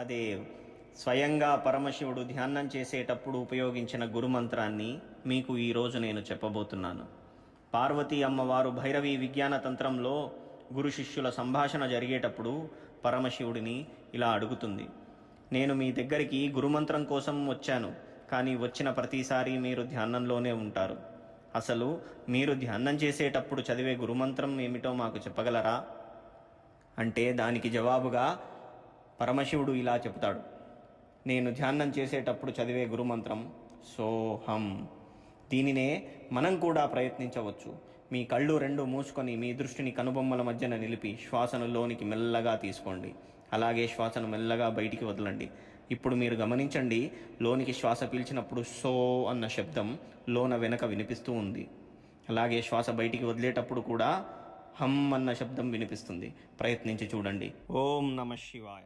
మహదేవ్. స్వయంగా పరమశివుడు ధ్యానం చేసేటప్పుడు ఉపయోగించిన గురుమంత్రాన్ని మీకు ఈరోజు నేను చెప్పబోతున్నాను. పార్వతీ అమ్మవారు భైరవి విజ్ఞాన తంత్రంలో గురు శిష్యుల సంభాషణ జరిగేటప్పుడు పరమశివుడిని ఇలా అడుగుతుంది: నేను మీ దగ్గరికి గురుమంత్రం కోసం వచ్చాను, కానీ వచ్చిన ప్రతిసారి మీరు ధ్యానంలోనే ఉంటారు. అసలు మీరు ధ్యానం చేసేటప్పుడు చదివే గురుమంత్రం ఏమిటో మాకు చెప్పగలరా అంటే దానికి జవాబుగా పరమశివుడు ఇలా చెబుతాడు: నేను ధ్యానం చేసేటప్పుడు చదివే గురుమంత్రం సోహం. దీనినే మనం కూడా ప్రయత్నించవచ్చు. మీ కళ్ళు రెండు మూసుకొని మీ దృష్టిని కనుబొమ్మల మధ్యన నిలిపి శ్వాసను లోనికి మెల్లగా తీసుకోండి. అలాగే శ్వాసను మెల్లగా బయటికి వదలండి. ఇప్పుడు మీరు గమనించండి, లోనికి శ్వాస పీల్చినప్పుడు సో అన్న శబ్దం లోన వెనక వినిపిస్తూ ఉంది. అలాగే శ్వాస బయటికి వదిలేటప్పుడు కూడా హమ్ అన్న శబ్దం వినిపిస్తుంది. ప్రయత్నించి చూడండి. ఓం నమః శివాయ.